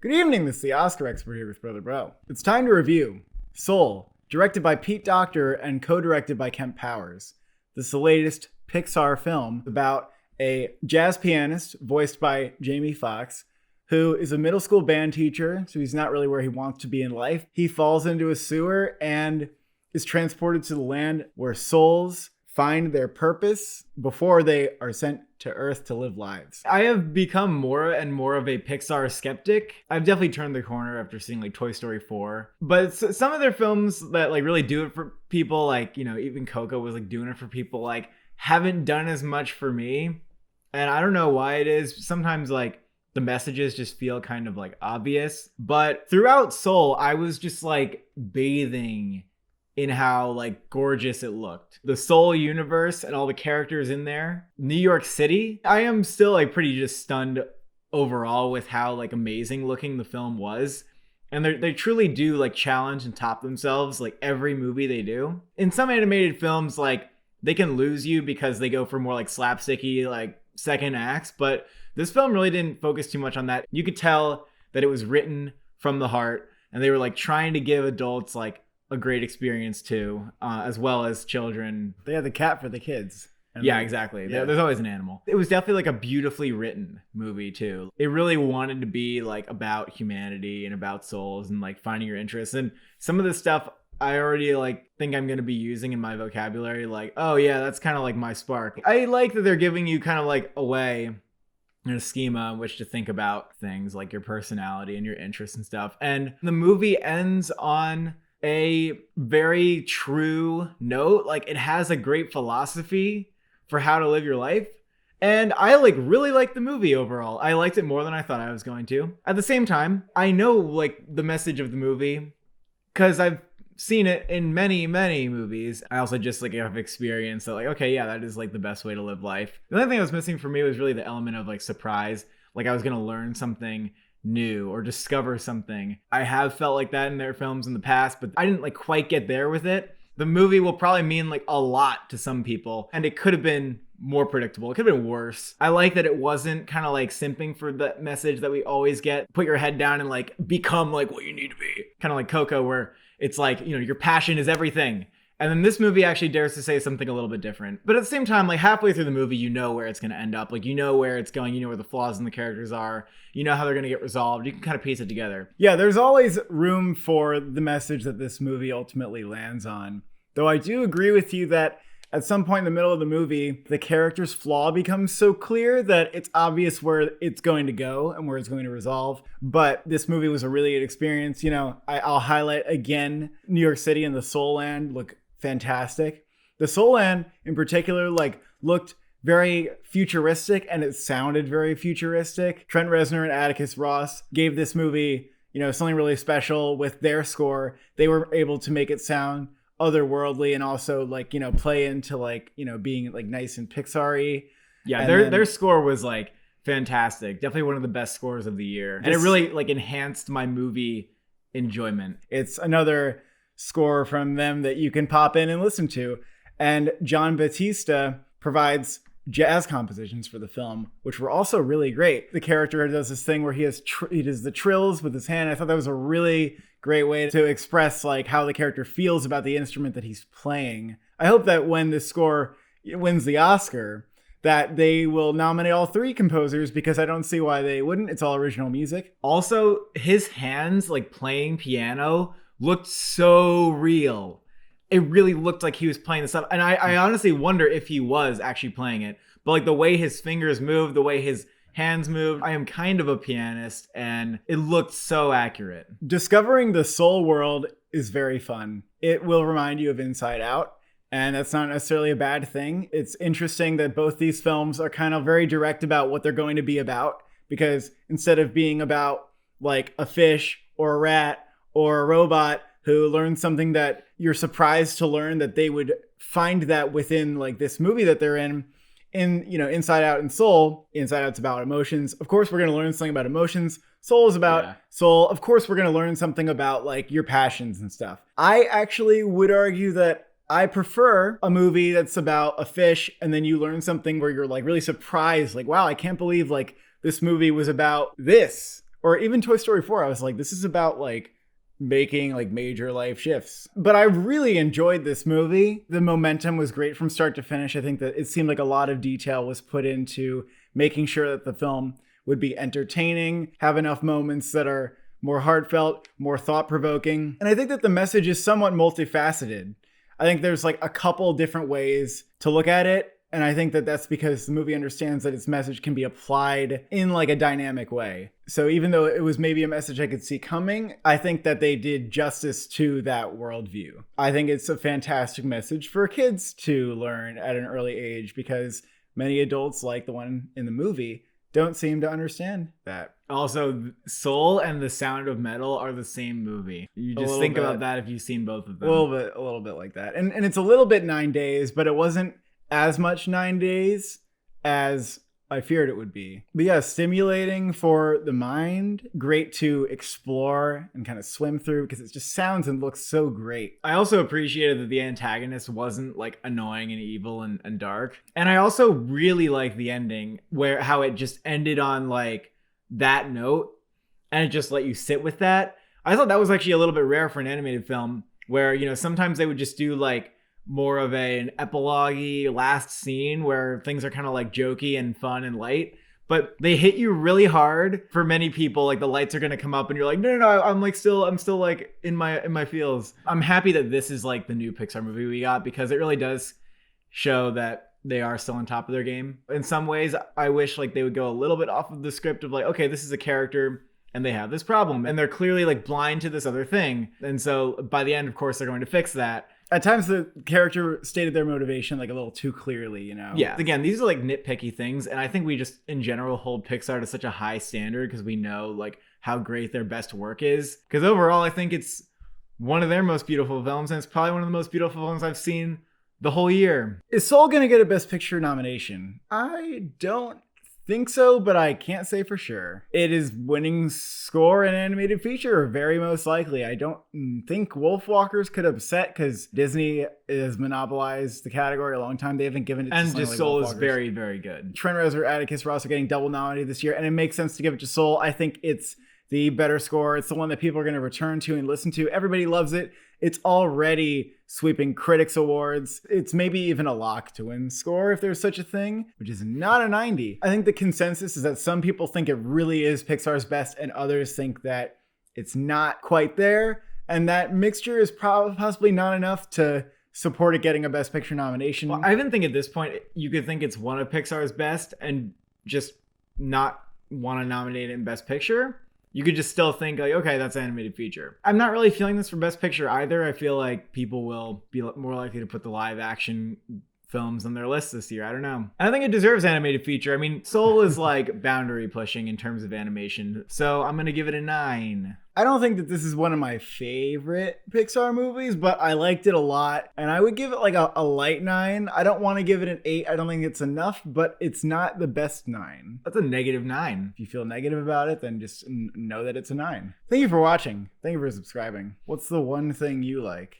Good evening, this is the Oscar expert here with Brother Bro. It's time to review Soul, directed by Pete Docter and co-directed by Kemp Powers. This is the latest Pixar film about a jazz pianist voiced by Jamie Foxx who is a middle school band teacher, so he's not really where he wants to be in life. He falls into a sewer and is transported to the land where souls find their purpose before they are sent to Earth to live lives. I have become more and more of a Pixar skeptic. I've definitely turned the corner after seeing like Toy Story 4. But some of their films that like really do it for people, like, you know, even Coco was like doing it for people, like haven't done as much for me. And I don't know why it is. Sometimes like the messages just feel kind of like obvious. But throughout Soul, I was just like bathing in how like gorgeous it looked. The Soul universe and all the characters in there. New York City. I am still like pretty just stunned overall with how like amazing looking the film was. And they truly do like challenge and top themselves like every movie they do. In some animated films, like they can lose you because they go for more like slapsticky like second acts, but this film really didn't focus too much on that. You could tell that it was written from the heart and they were like trying to give adults like a great experience too, as well as children. They had the cat for the kids. Yeah, exactly. Yeah. There's always an animal. It was definitely like a beautifully written movie too. It really wanted to be like about humanity and about souls and like finding your interests. And some of the stuff I already like think I'm going to be using in my vocabulary. Like, oh yeah, that's kind of like my spark. I like that they're giving you kind of like a way and a schema in which to think about things like your personality and your interests and stuff. And the movie ends on a very true note. Like it has a great philosophy for how to live your life. And I like really liked the movie overall. I liked it more than I thought I was going to. At the same time, I know like the message of the movie because I've seen it in many, many movies. I also just like have experience that like, okay, yeah, that is like the best way to live life. The only thing that was missing for me was really the element of like surprise. Like I was going to learn something new or discover something. I have felt like that in their films in the past, but I didn't like quite get there with it. The movie will probably mean like a lot to some people, and it could have been more predictable. It could have been worse. I like that it wasn't kind of like simping for the message that we always get. Put your head down and like become like what you need to be. Kind of like Coco, where it's like, you know, your passion is everything. And then this movie actually dares to say something a little bit different. But at the same time, like halfway through the movie, you know where it's going to end up. Like, you know where it's going. You know where the flaws in the characters are. You know how they're going to get resolved. You can kind of piece it together. Yeah, there's always room for the message that this movie ultimately lands on. Though I do agree with you that at some point in the middle of the movie, the character's flaw becomes so clear that it's obvious where it's going to go and where it's going to resolve. But this movie was a really good experience. You know, I'll highlight again, New York City and the Soul Land look fantastic. The Soul Land in particular like looked very futuristic and it sounded very futuristic. Trent Reznor and Atticus Ross gave this movie, you know, something really special with their score. They were able to make it sound otherworldly and also like, you know, play into like, you know, being like nice and Pixar-y. Yeah, And their score was like fantastic. Definitely one of the best scores of the year. And it really like enhanced my movie enjoyment. It's another score from them that you can pop in and listen to. And John Batista provides jazz compositions for the film, which were also really great. The character does this thing where he does the trills with his hand. I thought that was a really great way to express like how the character feels about the instrument that he's playing. I hope that when this score wins the Oscar, that they will nominate all three composers because I don't see why they wouldn't. It's all original music. Also, his hands like playing piano looked so real. It really looked like he was playing the stuff. And I honestly wonder if he was actually playing it. But like the way his fingers moved, the way his hands moved. I am kind of a pianist and it looked so accurate. Discovering the soul world is very fun. It will remind you of Inside Out. And that's not necessarily a bad thing. It's interesting that both these films are kind of very direct about what they're going to be about. Because instead of being about like a fish or a rat or a robot who learns something that you're surprised to learn that they would find that within like this movie that they're in, you know, Inside Out and Soul. Inside Out's about emotions. Of course, we're going to learn something about emotions. Soul is about soul. Of course, we're going to learn something about like your passions and stuff. I actually would argue that I prefer a movie that's about a fish and then you learn something where you're like really surprised. Like, wow, I can't believe like this movie was about this. Or even Toy Story 4, I was like, this is about like making like major life shifts. But I really enjoyed this movie. The momentum was great from start to finish. I think that it seemed like a lot of detail was put into making sure that the film would be entertaining, have enough moments that are more heartfelt, more thought-provoking. And I think that the message is somewhat multifaceted. I think there's like a couple different ways to look at it. And I think that that's because the movie understands that its message can be applied in like a dynamic way. So even though it was maybe a message I could see coming, I think that they did justice to that worldview. I think it's a fantastic message for kids to learn at an early age because many adults, like the one in the movie, don't seem to understand that. Also, Soul and The Sound of Metal are the same movie. You just think about that if you've seen both of them. A little bit like that. And it's a little bit 9 days, but it wasn't as much 9 days as I feared it would be. But yeah, stimulating for the mind, great to explore and kind of swim through because it just sounds and looks so great. I also appreciated that the antagonist wasn't like annoying and evil and dark. And I also really like the ending where how it just ended on like that note and it just let you sit with that. I thought that was actually a little bit rare for an animated film where, you know, sometimes they would just do like more of an epilogue-y last scene where things are kind of like jokey and fun and light, but they hit you really hard. For many people, like the lights are going to come up and you're like, no, I'm still like in my feels. I'm happy that this is like the new Pixar movie we got because it really does show that they are still on top of their game. In some ways, I wish like they would go a little bit off of the script of like, okay, this is a character and they have this problem and they're clearly like blind to this other thing. And so by the end, of course, they're going to fix that. At times, the character stated their motivation like a little too clearly, you know? Yeah. Again, these are like nitpicky things. And I think we just, in general, hold Pixar to such a high standard because we know like how great their best work is. Because overall, I think it's one of their most beautiful films. And it's probably one of the most beautiful films I've seen the whole year. Is Soul going to get a Best Picture nomination? I don't think so, but I can't say for sure. It is winning score and animated feature, very most likely. I don't think Wolfwalkers could upset because Disney has monopolized the category a long time. They haven't given it to and something just Soul like is very, very good. Trent Reznor, Atticus Ross are getting double nominated this year, and it makes sense to give it to Soul. I think it's the better score. It's the one that people are going to return to and listen to. Everybody loves it. It's already sweeping critics awards. It's maybe even a lock to win score if there's such a thing, which is not a 90. I think the consensus is that some people think it really is Pixar's best and others think that it's not quite there. And that mixture is possibly not enough to support it getting a Best Picture nomination. Well, I even think at this point, you could think it's one of Pixar's best and just not want to nominate it in Best Picture. You could just still think like, okay, that's animated feature. I'm not really feeling this for Best Picture either. I feel like people will be more likely to put the live action films on their list this year. I don't know. And I think it deserves animated feature. I mean, Soul is like boundary pushing in terms of animation. So I'm going to give it a 9. I don't think that this is one of my favorite Pixar movies, but I liked it a lot. And I would give it like a light 9. I don't want to give it an 8. I don't think it's enough, but it's not the best 9. That's a -9. If you feel negative about it, then just know that it's a 9. Thank you for watching. Thank you for subscribing. What's the one thing you like?